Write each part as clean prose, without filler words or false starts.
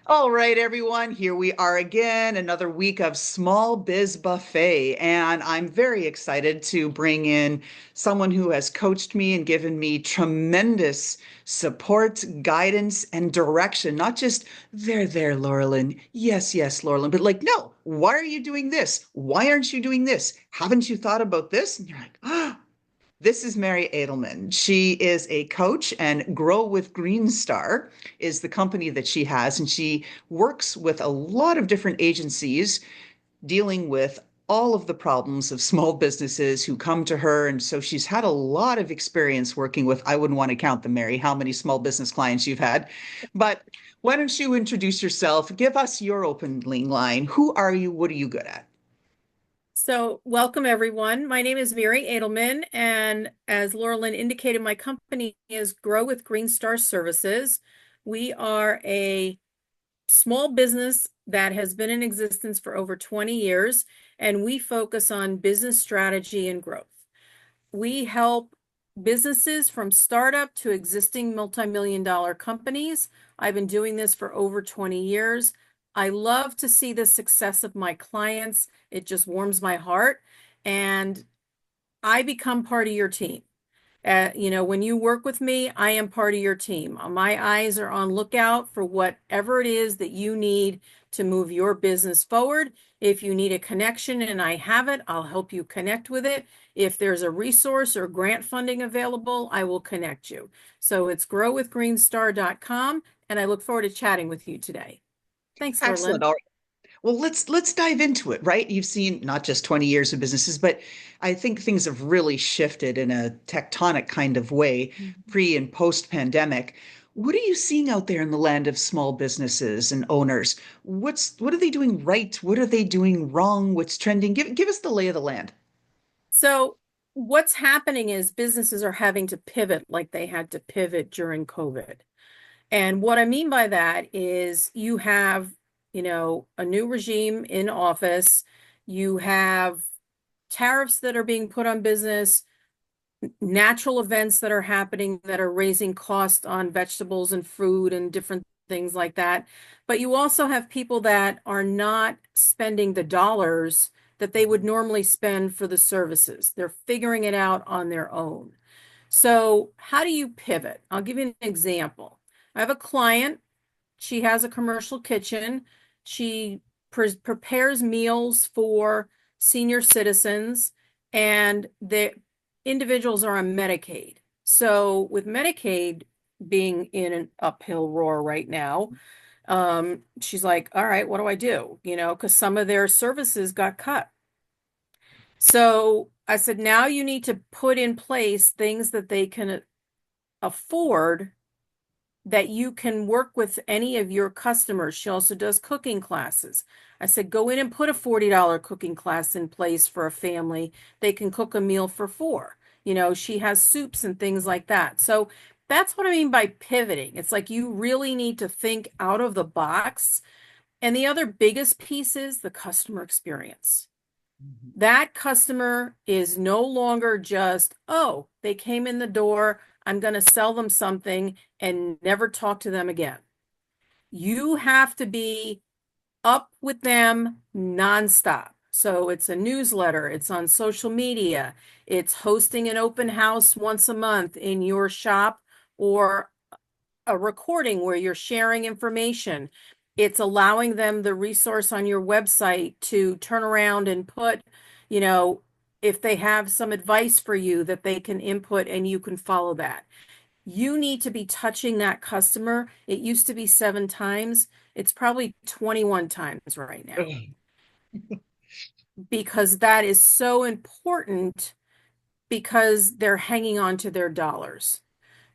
All right, everyone, here we are again, another week of Small Biz Buffet. And I'm very excited to bring in someone who has coached me and given me tremendous support, guidance, and direction. Not just, there, Laurelyn. Yes, Laurelyn, but like, no, why are you doing this? Why aren't you doing this? Haven't you thought about this? And you're like, oh, this is Mary Adelman. She is a coach, and Grow with Green Star is the company that she has. And she works with a lot of different agencies dealing with all of the problems of small businesses who come to her. And so she's had a lot of experience working with, I wouldn't want to count them, Mary, how many small business clients you've had. But why don't you introduce yourself? Give us your opening line. Who are you? What are you good at? So, welcome everyone. My name is Mary Adelman, and as Laurelyn indicated, my company is Grow with Green Star Services. We are a small business that has been in existence for over 20 years, and we focus on business strategy and growth. We help businesses from startup to existing multi-million-dollar companies. I've been doing this for over 20 years. I love to see the success of my clients. It just warms my heart. And I become part of your team. When you work with me, I am part of your team. My eyes are on lookout for whatever it is that you need to move your business forward. If you need a connection and I have it, I'll help you connect with it. If there's a resource or grant funding available, I will connect you. So it's growwithgreenstar.com, and I look forward to chatting with you today. Thanks, Excellent. Lurlyn. All right. Well, let's dive into it, right? You've seen not just 20 years of businesses, but I think things have really shifted in a tectonic kind of way, pre and post pandemic. What are you seeing out there in the land of small businesses and owners? What are they doing right? What are they doing wrong? What's trending? Give us the lay of the land. So what's happening is businesses are having to pivot like they had to pivot during COVID. And what I mean by that is you have, a new regime in office. You have tariffs that are being put on business, natural events that are happening that are raising costs on vegetables and fruit and different things like that. But you also have people that are not spending the dollars that they would normally spend for the services. They're figuring it out on their own. So, how do you pivot? I'll give you an example. I have a client. She has a commercial kitchen. She prepares meals for senior citizens, and the individuals are on Medicaid. So, with Medicaid being in an uphill roar right now, she's like, all right, what do I do? Because some of their services got cut. So I said, now you need to put in place things that they can afford, that you can work with any of your customers. She also does cooking classes. I said, go in and put a $40 cooking class in place for a family. They can cook a meal for four. She has soups and things like that. So that's what I mean by pivoting. It's like you really need to think out of the box. And the other biggest piece is the customer experience. Mhm. That customer is no longer just, oh, they came in the door, I'm going to sell them something and never talk to them again. You have to be up with them nonstop. So it's a newsletter, it's on social media, it's hosting an open house once a month in your shop, or a recording where you're sharing information. It's allowing them the resource on your website to turn around and put, you know, if they have some advice for you that they can input and you can follow that. You need to be touching that customer. It used to be 7 times. It's probably 21 times right now, Ugh. because that is so important, because they're hanging on to their dollars.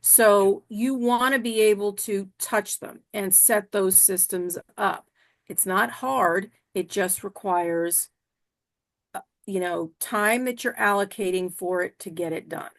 So you want to be able to touch them and set those systems up. It's not hard. It just requires, time that you're allocating for it to get it done.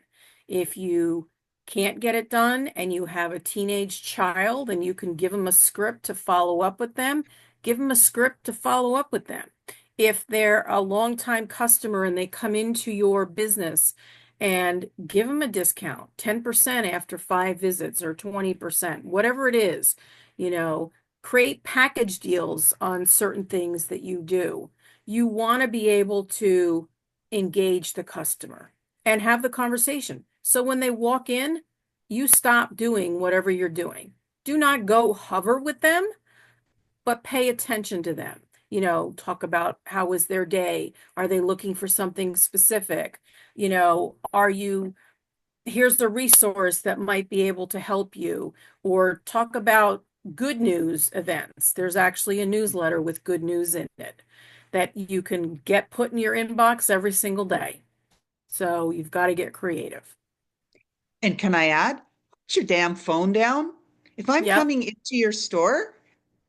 If you can't get it done and you have a teenage child and you can give them a script to follow up with them, give them a script to follow up with them. If they're a longtime customer and they come into your business, and give them a discount, 10% after 5 visits or 20%, whatever it is, you know, create package deals on certain things that you do. You want to be able to engage the customer and have the conversation. So when they walk in, you stop doing whatever you're doing. Do not go hover with them, but pay attention to them. Talk about how was their day? Are they looking for something specific? Are you here's a resource that might be able to help you, or talk about good news events. There's actually a newsletter with good news in it that you can get put in your inbox every single day. So you've got to get creative. And can I add, put your damn phone down. If I'm Yep. coming into your store,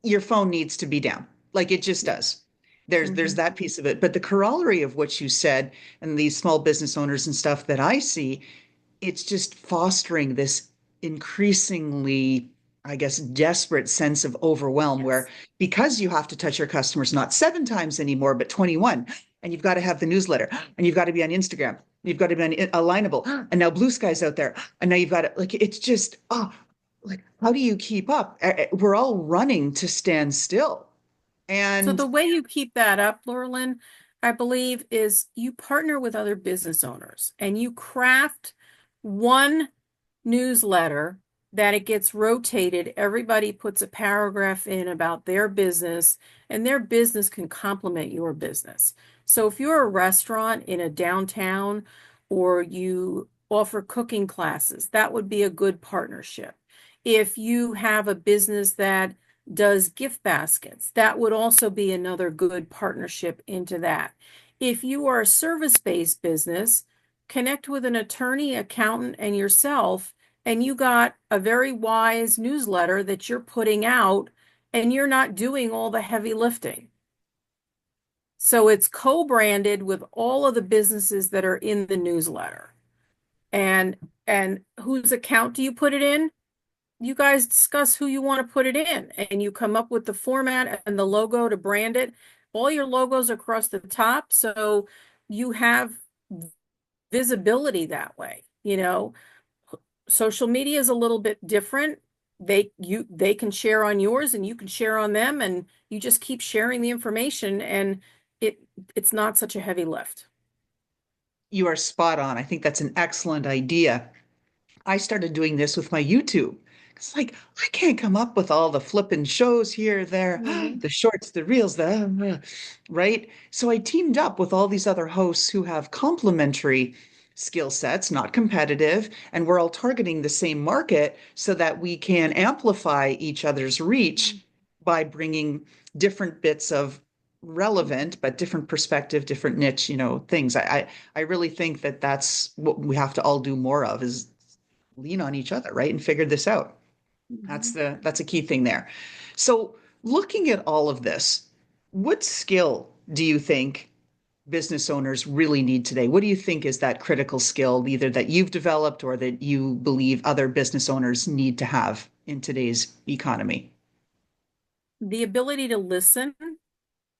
your phone needs to be down. Like it just Yep. does. There's Hmm. that piece of it. But the corollary of what you said and these small business owners and stuff that I see, it's just fostering this increasingly, I guess, desperate sense of overwhelm where Yes. because you have to touch your customers not 7 times anymore, but 21, and you've got to have the newsletter, and you've got to be on Instagram, you've got to be on Alignable, and now Blue Sky's out there, and now you've got to, like, it's just, like, how do you keep up? We're all running to stand still. So And the way you keep that up, Laurelyn, I believe, is you partner with other business owners and you craft one newsletter that it gets rotated. Everybody puts a paragraph in about their business, and their business can complement your business. So if you're a restaurant in a downtown or you offer cooking classes, that would be a good partnership. If you have a business that does gift baskets, that would also be another good partnership into that. If you are a service-based business, connect with an attorney, accountant, and yourself, and you got a very wise newsletter that you're putting out, and you're not doing all the heavy lifting. So it's co-branded with all of the businesses that are in the newsletter. And whose account do you put it in? You guys discuss who you want to put it in, and you come up with the format and the logo to brand it. All your logos across the top, so you have visibility that way. Social media is a little bit different. They can share on yours and you can share on them, and you just keep sharing the information, and it it's not such a heavy lift. you are spot on. I think that's an excellent idea. I started doing this with my YouTube. It's like I can't come up with all the flippin' shows here, there, Mhm. the shorts, the reels, the right. So I teamed up with all these other hosts who have complementary skill sets, not competitive, and we're all targeting the same market so that we can amplify each other's reach by bringing different bits of relevant but different perspective, different niche, things. I really think that that's what we have to all do more of is lean on each other, right? And figure this out. Mhm. That's a key thing there. So looking at all of this, what skill do you think business owners really need today? What do you think is that critical skill, either that you've developed or that you believe other business owners need to have in today's economy? The ability to listen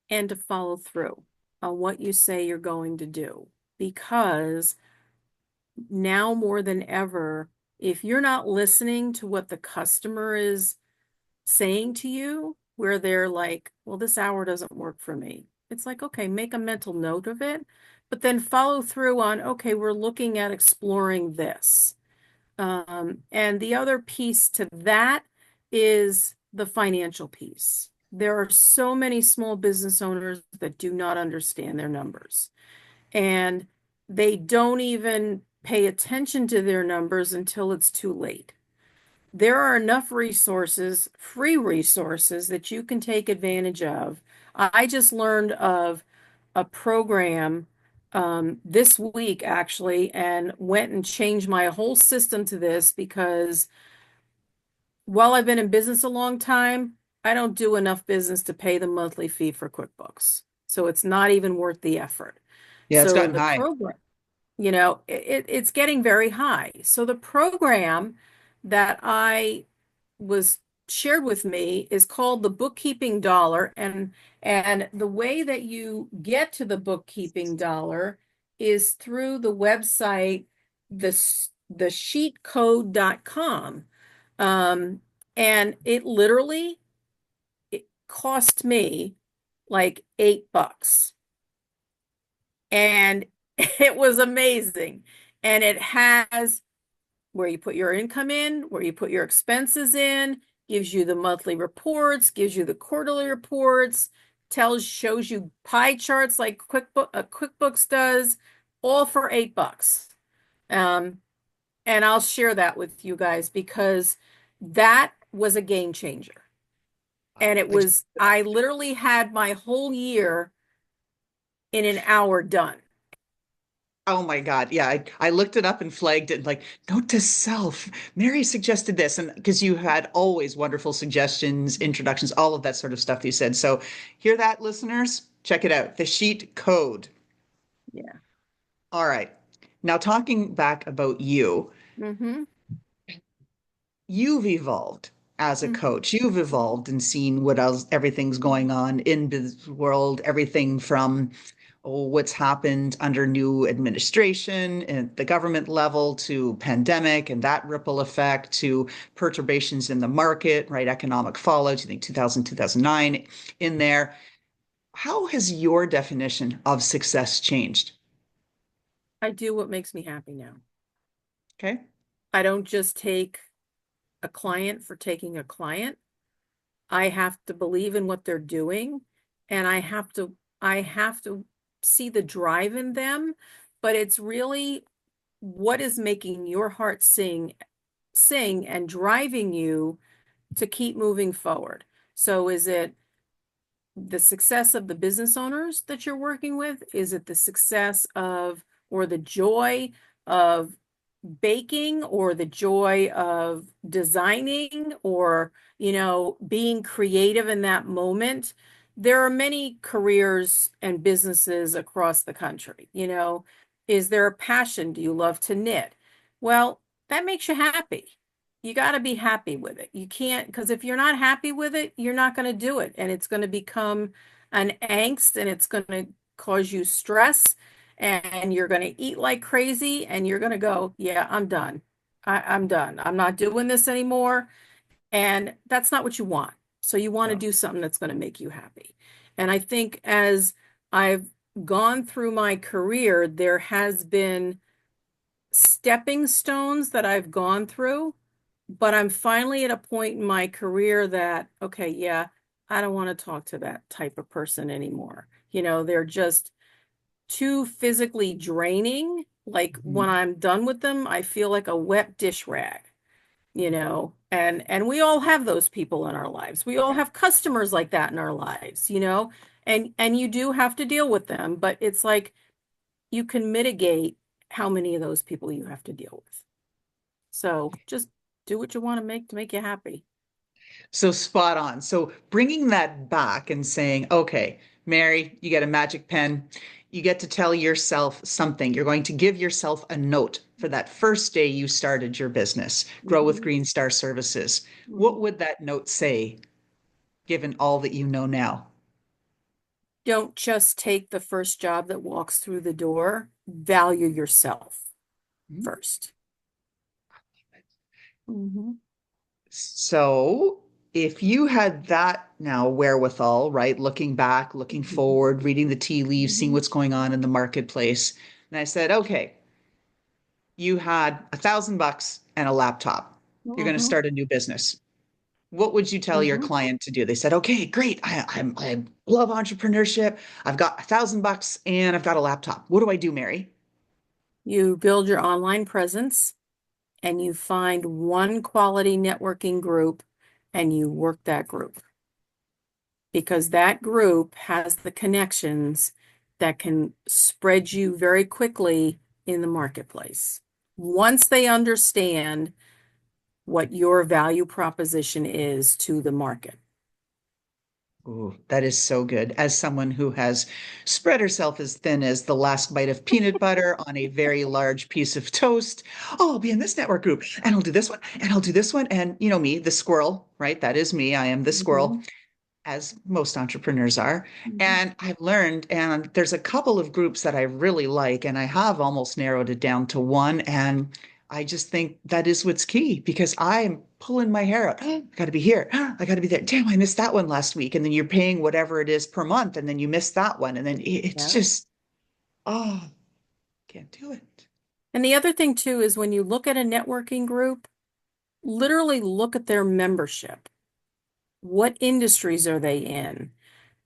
and to follow through on what you say you're going to do. Because now more than ever, if you're not listening to what the customer is saying to you, where they're like, well, this hour doesn't work for me. It's like, okay, make a mental note of it, but then follow through on, okay, we're looking at exploring this. And the other piece to that is the financial piece. There are so many small business owners that do not understand their numbers, and they don't even pay attention to their numbers until it's too late. There are enough resources, free resources, that you can take advantage of. I just learned of a program this week, actually, and went and changed my whole system to this because while I've been in business a long time, I don't do enough business to pay the monthly fee for QuickBooks. So it's not even worth the effort. Yeah, it's So gotten the high. program, it's getting very high. So the program that I was shared with me is called the bookkeeping dollar, and the way that you get to the bookkeeping dollar is through the website the thesheetcode.com. um and it literally cost me like $8. And it was amazing. And it has where you put your income in, where you put your expenses in, gives you the monthly reports, gives you the quarterly reports, shows you pie charts like QuickBooks does, all for $8. Um, and I'll share that with you guys because that was a game changer. And Wow. I literally had my whole year in an hour done. Oh my God. Yeah, I looked it up and flagged it like, note to self. Mary suggested this. And because you had always wonderful suggestions, introductions, all of that sort of stuff you said. So hear that, listeners? Check it out. The sheet code. Yeah. All right. Now, talking back about you, Mm-hmm. you've evolved as a Mm-hmm. coach. You've evolved and seen what else everything's going on in the world, everything from what's happened under new administration at the government level to pandemic and that ripple effect to perturbations in the market, right? Economic fallout, you think 2000, 2009 in there. How has your definition of success changed? I do what makes me happy now. Okay. I don't just take a client for taking a client. I have to believe in what they're doing and I have to see the drive in them, but it's really what is making your heart sing and driving you to keep moving forward. So is it the success of the business owners that you're working with? Is it the success of or the joy of baking or the joy of designing or, being creative in that moment? There are many careers and businesses across the country. Is there a passion? Do you love to knit? Well, that makes you happy. You got to be happy with it. You can't, because if you're not happy with it, you're not going to do it. And it's going to become an angst and it's going to cause you stress and you're going to eat like crazy and you're going to go, yeah, I'm done. I'm done. I'm not doing this anymore. And that's not what you want. So you want to No. do something that's going to make you happy. And I think as I've gone through my career, there has been stepping stones that I've gone through, but I'm finally at a point in my career that, okay, yeah, I don't want to talk to that type of person anymore. They're just too physically draining. Like when Mhm. I'm done with them, I feel like a wet dish rag, and we all have those people in our lives. We all Yeah. have customers like that in our lives, and you do have to deal with them, but it's like you can mitigate how many of those people you have to deal with. So just do what you want to make you happy. So spot on. So bringing that back and saying, okay, Mary, you get a magic pen. You get to tell yourself something. You're going to give yourself a note for that first day you started your business, Grow with Mhm, Green Star Services. What mhm. would that note say, given all that you know now? Don't just take the first job that walks through the door. Value yourself Mhm. first. Hmm. So if you had that now wherewithal, right, looking back, looking forward, reading the tea leaves, seeing Hmm. what's going on in the marketplace, and I said, okay, you had $1,000 and a laptop. You're going to Hmm. start a new business. What would you tell your Hmm. client to do? They said, okay, great. I love entrepreneurship. I've got $1,000 and I've got a laptop. What do I do, Mary? You build your online presence and you find one quality networking group and you work that group because that group has the connections that can spread you very quickly in the marketplace. Once they understand what your value proposition is to the market. Ooh, that is so good. As someone who has spread herself as thin as the last bite of peanut butter on a very large piece of toast. Oh, I'll be in this network group and I'll do this one and I'll do this one. And you know me, the squirrel, right? That is me. I am the squirrel, Mhm, as most entrepreneurs are. mhm. And I've learned, and there's a couple of groups that I really like, and I have almost narrowed it down to one. And I just think that is what's key because pulling my hair out. I got to be here. I got to be there. Damn, I missed that one last week. And then you're paying whatever it is per month, and then you miss that one. And then it's Yeah. just, oh, can't do it. And the other thing too is when you look at a networking group, literally look at their membership. What industries are they in?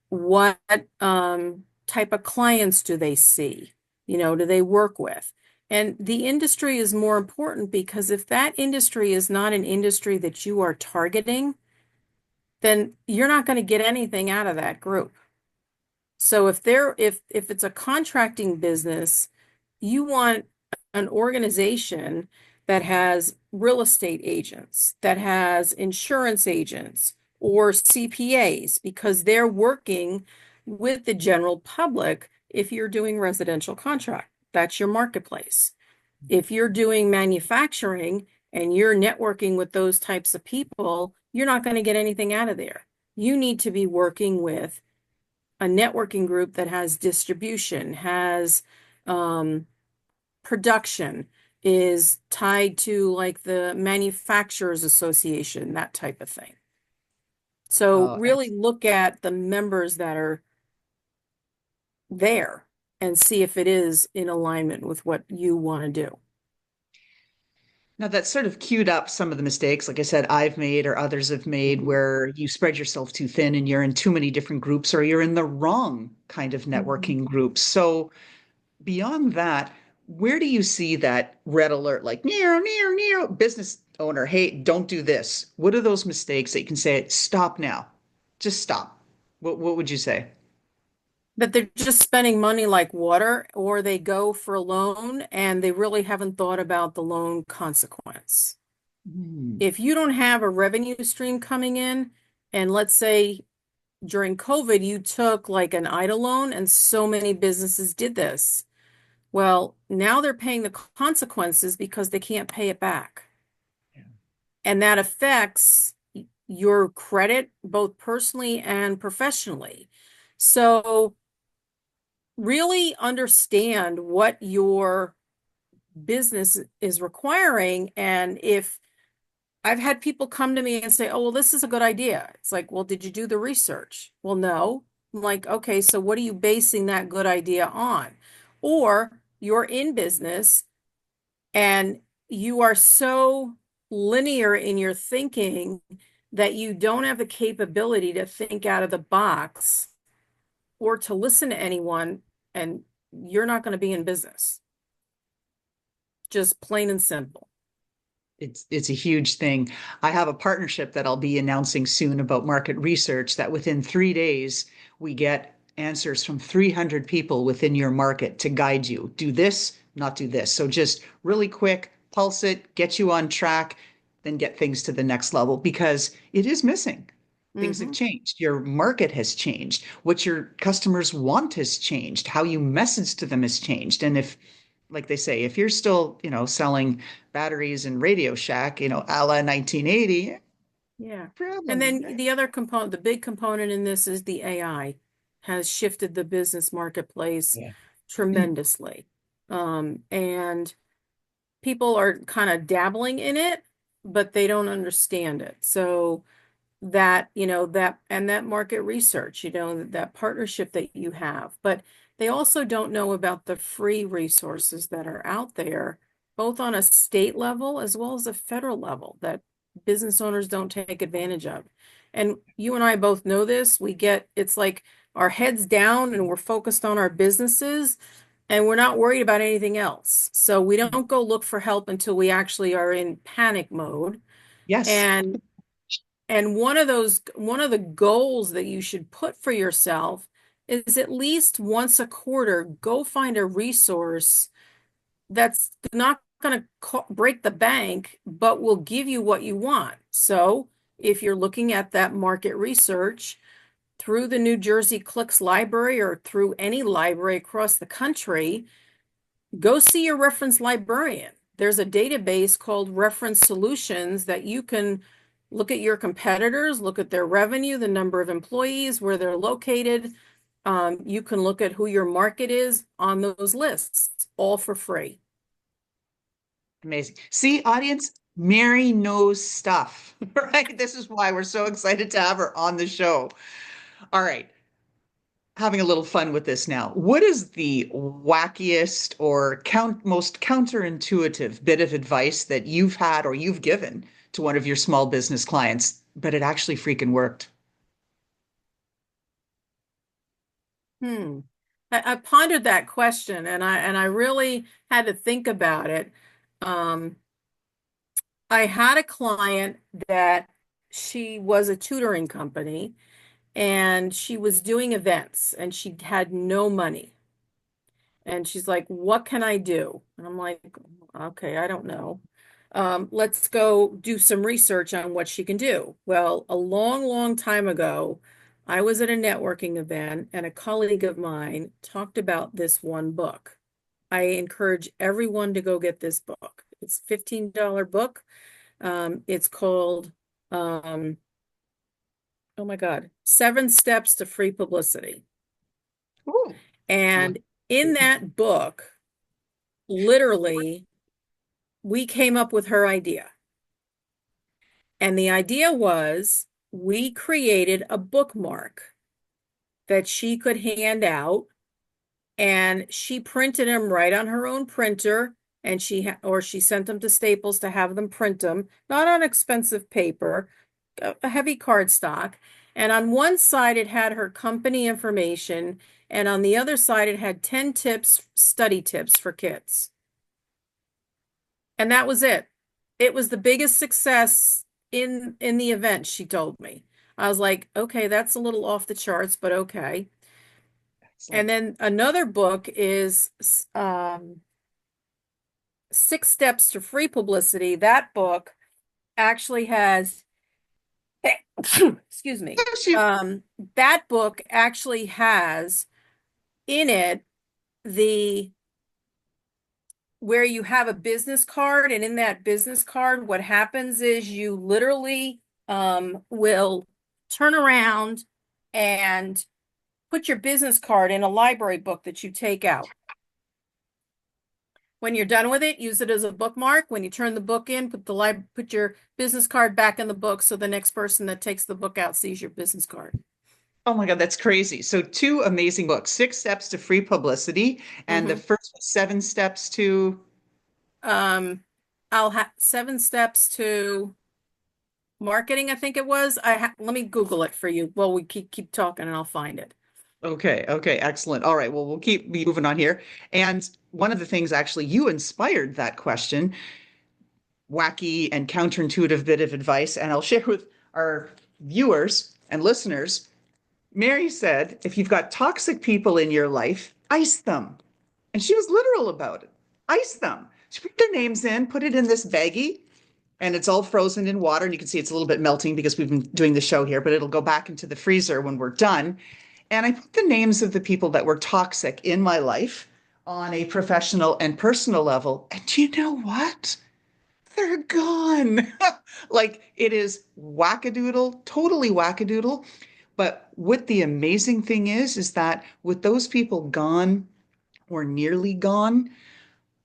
What type of clients do they see? Do they work with? And the industry is more important because if that industry is not an industry that you are targeting, then you're not going to get anything out of that group. So if it's a contracting business, you want an organization that has real estate agents, that has insurance agents or CPAs, because they're working with the general public if you're doing residential contract. That's your marketplace. If you're doing manufacturing and you're networking with those types of people, you're not going to get anything out of there. You need to be working with a networking group that has distribution, has production, is tied to like the manufacturers association, that type of thing. So Oh, really look at the members that are there and see if it is in alignment with what you want to do. now that sort of queued up some of the mistakes, like I said, I've made or others have made, Mhm. where you spread yourself too thin and you're in too many different groups or you're in the wrong kind of Mhm. networking groups. So beyond that, where do you see that red alert, like near business owner, hey, don't do this? What are those mistakes that you can say, stop now, just stop? What would you say? That they're just spending money like water, or they go for a loan and they really haven't thought about the loan consequence. Hmm. If you don't have a revenue stream coming in, and let's say during COVID, you took like an idle loan, and so many businesses did this. Well, now they're paying the consequences because they can't pay it back. Yeah. And that affects your credit, both personally and professionally. So really understand what your business is requiring. And if I've had people come to me and say, oh, well, this is a good idea. It's like, well, did you do the research? Well, no. I'm like, okay, so what are you basing that good idea on? Or you're in business and you are so linear in your thinking that you don't have the capability to think out of the box or to listen to anyone, and you're not going to be in business. Just plain and simple. It's a huge thing. I have a partnership that I'll be announcing soon about market research that within 3 days we get answers from 300 people within your market to guide you. Do this, not do this. So just really quick, pulse it, get you on track, then get things to the next level because it is missing. Things have Hmm. changed. Your market has changed. What your customers want has changed. How you message to them has changed. And if, like they say, if you're still, selling batteries in Radio Shack, a la 1980, Yeah. And problem, then right? the other component, the big component in this is the AI has shifted the business marketplace Yeah. tremendously. And people are kind of dabbling in it, but they don't understand it. So that market research, that partnership that you have, but they also don't know about the free resources that are out there, both on a state level as well as a federal level, that business owners don't take advantage of. And you and I both know this. It's like our heads down and we're focused on our businesses and we're not worried about anything else. So we don't go look for help until we actually are in panic mode. Yes. And one of the goals that you should put for yourself is at least once a quarter, go find a resource that's not going to break the bank, but will give you what you want. So if you're looking at that market research through the New Jersey Clicks Library or through any library across the country, go see your reference librarian. There's a database called Reference Solutions that you can look at your competitors, look at their revenue, the number of employees, where they're located. You can look at who your market is on those lists, all for free. Amazing. See, audience, Mary knows stuff, right? This is why we're so excited to have her on the show. All right, having a little fun with this now. What is the wackiest or most counterintuitive bit of advice that you've had or you've given to one of your small business clients, but it actually freaking worked? Hmm. I pondered that question and I really had to think about it. Um, I had a client that she was a tutoring company and she was doing events and she had no money. And she's like, "What can I do?" And I'm like, "Okay, I don't know. Let's go do some research on what she can do." Well, a long, long time ago, I was at a networking event and a colleague of mine talked about this one book. I encourage everyone to go get this book. It's a $15 book. It's called, um, oh my God, Seven Steps to Free Publicity. Ooh. And in that book, literally, we came up with her idea. And the idea was we created a bookmark that she could hand out, and she printed them right on her own printer, and she sent them to Staples to have them print them, not on expensive paper, a heavy cardstock. And on one side it had her company information, and on the other side it had 10 tips, study tips for kids. And that was it. It was the biggest success in the event, she told me. I was like, okay, that's a little off the charts, but okay. And Excellent. then another book is Six Steps to Free Publicity. That book actually has, excuse me, Shoot. that book actually has in it the where you have a business card, and in that business card, what happens is you literally will turn around and put your business card in a library book that you take out. When you're done with it, use it as a bookmark. When you turn the book in, put your business card back in the book so the next person that takes the book out sees your business card. Oh my God, that's crazy. So two amazing books, Six Steps to Free Publicity, and the Hmm. first Seven Steps to, I'll have Seven Steps to Marketing, I think it was. Let me Google it for you while we keep talking and I'll find it. okay, okay, excellent. All right, well, we'll keep moving on here. And one of the things actually you inspired that question, wacky and counterintuitive bit of advice, and I'll share with our viewers and listeners. Mary said, if you've got toxic people in your life, ice them. And she was literal about it. Ice them. She put their names in, put it in this baggie, and it's all frozen in water. And you can see it's a little bit melting because we've been doing the show here, but it'll go back into the freezer when we're done. And I put the names of the people that were toxic in my life on a professional and personal level. And do you know what? They're gone. Like it is wackadoodle, totally wackadoodle. But what the amazing thing is that with those people gone or nearly gone,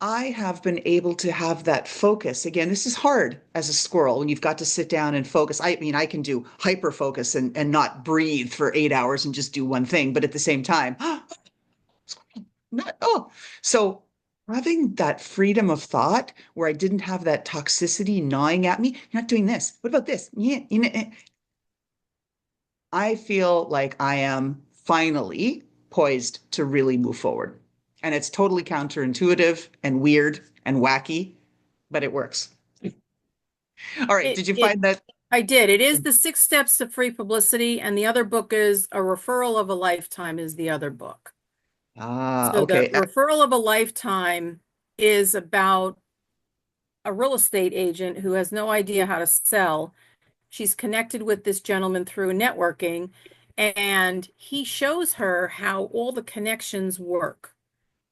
I have been able to have that focus. Again, this is hard as a squirrel when you've got to sit down and focus. I mean, I can do hyper focus and not breathe for 8 hours and just do one thing, but at the same time, not, oh. So having that freedom of thought where I didn't have that toxicity gnawing at me, you're not doing this. What about this? Yeah, I feel like I am finally poised to really move forward. And it's totally counterintuitive and weird and wacky, but it works. All right. It Did you it find that? I did. It is the Six Steps to Free Publicity, and the other book is A Referral of a Lifetime is the other book. Ah, So the okay. Referral of a Lifetime is about a real estate agent who has no idea how to sell. She's connected with this gentleman through networking, and he shows her how all the connections work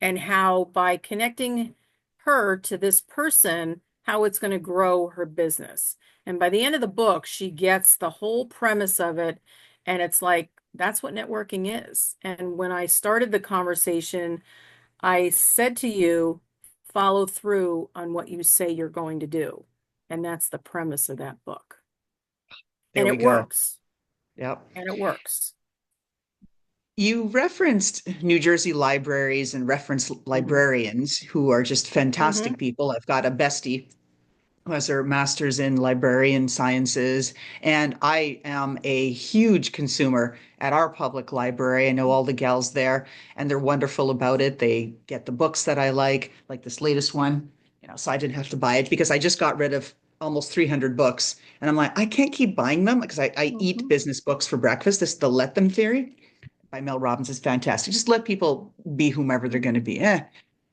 and how by connecting her to this person, how it's going to grow her business. And by the end of the book, she gets the whole premise of it. And it's like, that's what networking is. And when I started the conversation, I said to you, follow through on what you say you're going to do. And that's the premise of that book. There And we it go. works. Yep. And it works. You referenced New Jersey libraries and referenced Hmm. librarians who are just fantastic Hmm. people. I've got a bestie who has her master's in librarian sciences, and I am a huge consumer at our public library. I know all the gals there, and they're wonderful about it. They get the books that I like this latest one, so I didn't have to buy it because I just got rid of almost 300 books. And I'm like, I can't keep buying them because I eat Hmm. business books for breakfast. This is the Let Them theory by Mel Robbins is fantastic. Just let people be whomever they're going to be.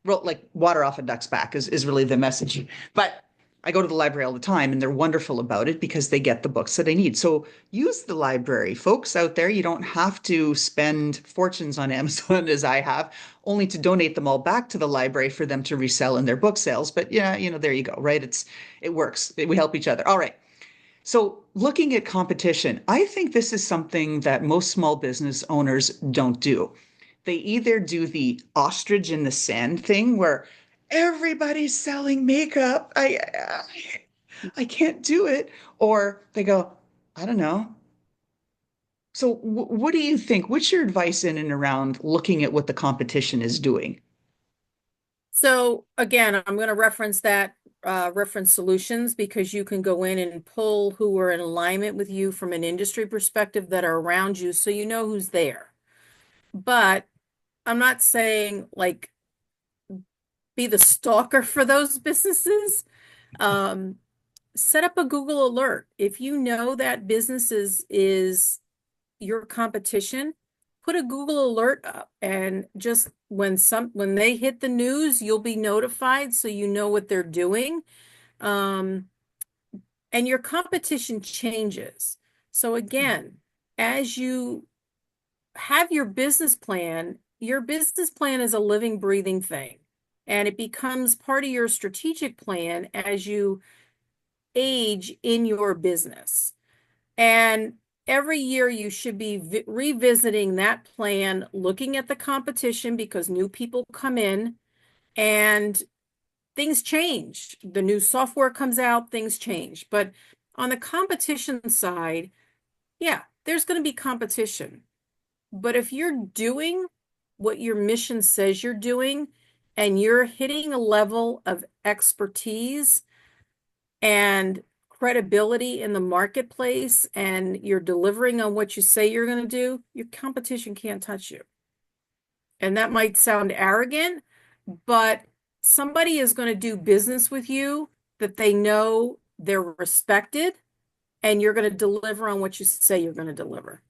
Like water off a duck's back is really the message. But I go to the library all the time and they're wonderful about it because they get the books that I need. So use the library. Folks out there, you don't have to spend fortunes on Amazon as I have, only to donate them all back to the library for them to resell in their book sales. But yeah, there you go, right? It works. We help each other. All right. So, looking at competition, I think this is something that most small business owners don't do. They either do the ostrich in the sand thing where everybody's selling makeup. I can't do it. Or they go, I don't know. So, what do you think? What's your advice in and around looking at what the competition is doing? So again, I'm going to reference that reference solutions because you can go in and pull who are in alignment with you from an industry perspective that are around you so you know who's there. But I'm not saying like be the stalker for those businesses. Um, Set up a Google alert. If you know that is your competition, put a Google alert up and just when they hit the news, you'll be notified so you know what they're doing. Um, and your competition changes. So again, as you have your business plan is a living, breathing thing. And it becomes part of your strategic plan as you age in your business. And every year you should be revisiting that plan, looking at the competition because new people come in and things change. The new software comes out, things change. But on the competition side, yeah, there's going to be competition. But if you're doing what your mission says you're doing and you're hitting a level of expertise and credibility in the marketplace and you're delivering on what you say you're going to do, your competition can't touch you. And that might sound arrogant, but somebody is going to do business with you that they know they're respected and you're going to deliver on what you say you're going to deliver.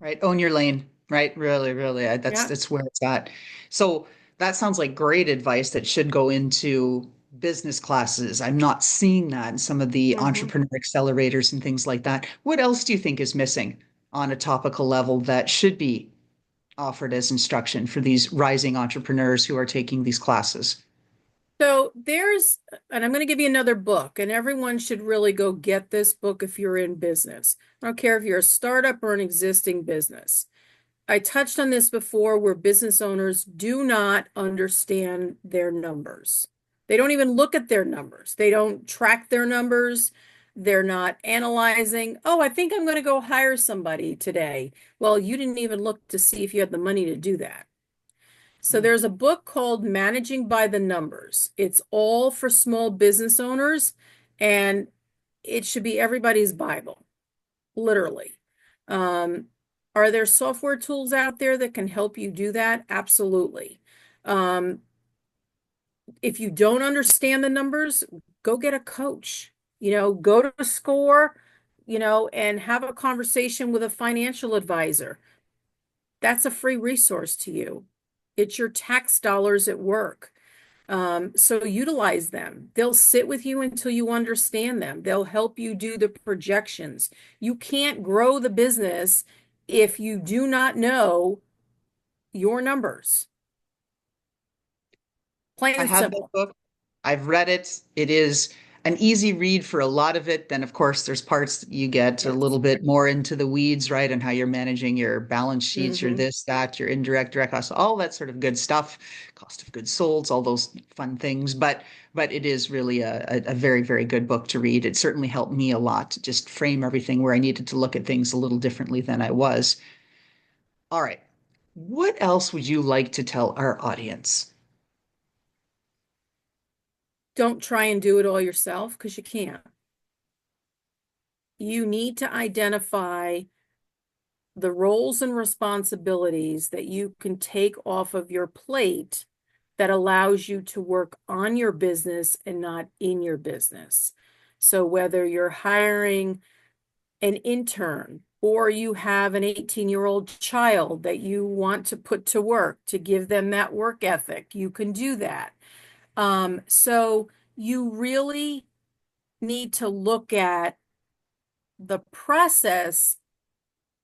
Right? Own your lane, right? Really, really. That's Yeah. that's where it's at. So that sounds like great advice that should go into business classes. I'm not seeing that in some of the Hmm. entrepreneur accelerators and things like that. What else do you think is missing on a topical level that should be offered as instruction for these rising entrepreneurs who are taking these classes? So and I'm going to give you another book, and everyone should really go get this book if you're in business. I don't care if you're a startup or an existing business. I touched on this before where business owners do not understand their numbers. They don't even look at their numbers. They don't track their numbers. They're not analyzing, oh, I think I'm going to go hire somebody today. Well, you didn't even look to see if you had the money to do that. So Mm. there's a book called Managing by the Numbers. It's all for small business owners, and it should be everybody's Bible, literally. Um, are there software tools out there that can help you do that? Absolutely. Um, if you don't understand the numbers, go get a coach. Go to SCORE, and have a conversation with a financial advisor. That's a free resource to you. It's your tax dollars at work. So utilize them. They'll sit with you until you understand them. They'll help you do the projections. You can't grow the business if you do not know your numbers. Plain I and have that simple. book. I've read it. It is an easy read for a lot of it. Then, of course, there's parts that you get a Yes. little bit more into the weeds, right? And how you're managing your balance sheets, your Hmm. this, that, your indirect, direct costs, all that sort of good stuff, cost of goods sold, all those fun things. But it is really a very, very good book to read. It certainly helped me a lot to just frame everything where I needed to look at things a little differently than I was. All right. What else would you like to tell our audience? Don't try and do it all yourself because you can't. You need to identify the roles and responsibilities that you can take off of your plate that allows you to work on your business and not in your business. So whether you're hiring an intern or you have an 18-year-old child that you want to put to work to give them that work ethic, you can do that. So you really need to look at the process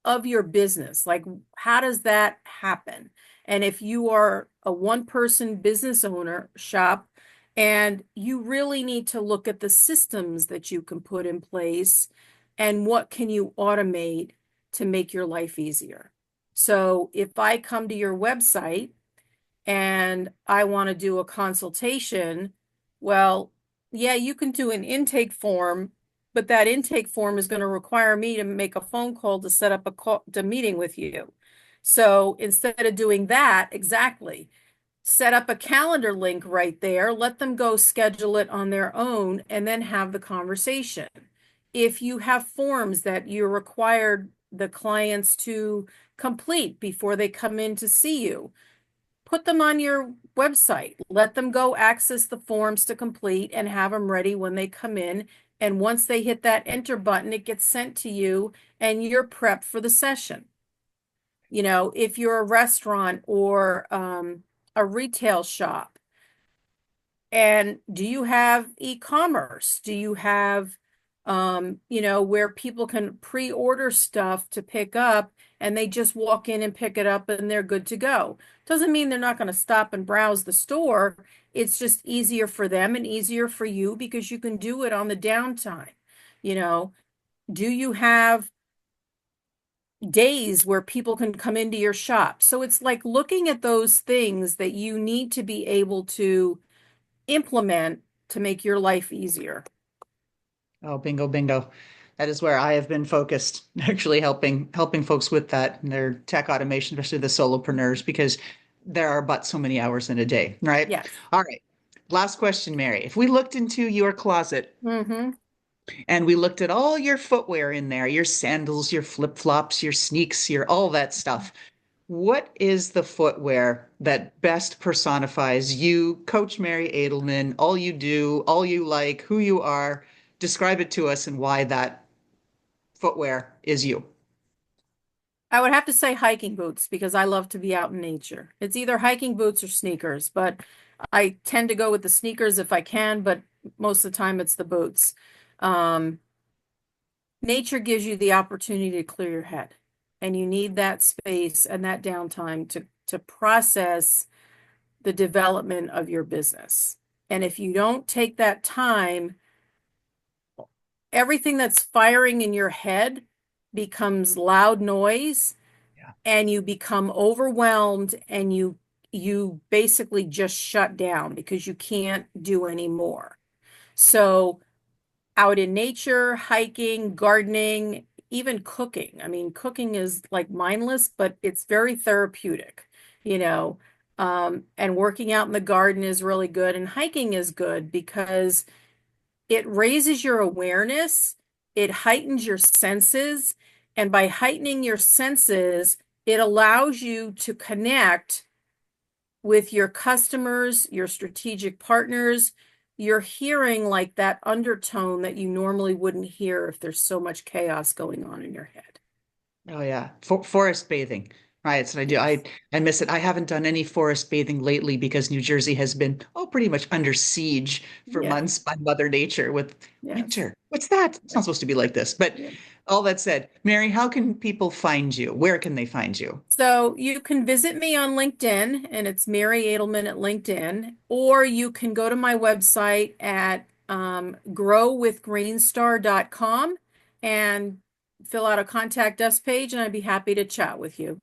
of your business. Like, how does that happen? And if you are a one-person business owner shop, and you really need to look at the systems that you can put in place and what can you automate to make your life easier. So if I come to your website and I want to do a consultation, well, yeah, you can do an intake form, but that intake form is going to require me to make a phone call to set up a meeting with you. So instead of doing that, exactly, set up a calendar link right there, let them go schedule it on their own, and then have the conversation. If you have forms that you're required the clients to complete before they come in to see you, put them on your website. Let them go access the forms to complete and have them ready when they come in. And once they hit that enter button, it gets sent to you and you're prepped for the session. You know, if you're a restaurant or a retail shop, and do you have e-commerce? Do you have, where people can pre-order stuff to pick up and they just walk in and pick it up and they're good to go? Doesn't mean they're not going to stop and browse the store. It's just easier for them and easier for you because you can do it on the downtime. You know, do you have days where people can come into your shop? So it's like looking at those things that you need to be able to implement to make your life easier. Oh, bingo, bingo. That is where I have been focused, actually helping folks with that and their tech automation, especially the solopreneurs, because there are but so many hours in a day, right? Yes. All right. Last question, Mary. If we looked into your closet Mm-hmm. and we looked at all your footwear in there, your sandals, your flip-flops, your sneaks, your all that stuff, what is the footwear that best personifies you, Coach Mary Adelman, all you do, all you like, who you are? Describe it to us and why that footwear is you. I would have to say hiking boots because I love to be out in nature. It's either hiking boots or sneakers, but I tend to go with the sneakers if I can, but most of the time it's the boots. Um, Nature gives you the opportunity to clear your head, and you need that space and that downtime to process the development of your business. And if you don't take that time, everything that's firing in your head becomes loud noise Yeah. and you become overwhelmed and you basically just shut down because you can't do any more. So out in nature, hiking, gardening, even cooking. I mean, cooking is like mindless, but it's very therapeutic, you know. And working out in the garden is really good, and hiking is good because it raises your awareness, it heightens your senses, and by heightening your senses, it allows you to connect with your customers, your strategic partners. You're hearing like that undertone that you normally wouldn't hear if there's so much chaos going on in your head. Oh yeah, forest bathing. Right, so I do. Yes. I miss it. I haven't done any forest bathing lately because New Jersey has been pretty much under siege for Yeah. months by Mother Nature with Yes. winter. What's that? It's not supposed to be like this. But Yeah. all that said, Mary, how can people find you? Where can they find you? So you can visit me on LinkedIn, and it's Mary Adelman at LinkedIn, or you can go to my website at growwithgreenstar.com and fill out a contact us page, and I'd be happy to chat with you.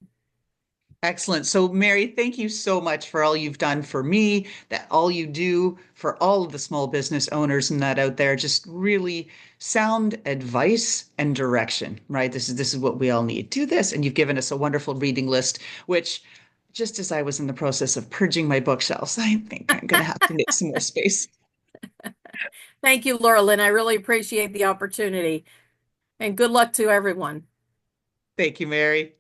Excellent. So, Mary, thank you so much for all you've done for me, that all you do for all of the small business owners and that out there. Just really sound advice and direction, right? This is what we all need. Do this. And you've given us a wonderful reading list, which just as I was in the process of purging my bookshelves, I think I'm going to have to make some more space. Thank you, Laura Lynn. I really appreciate the opportunity, and good luck to everyone. Thank you, Mary.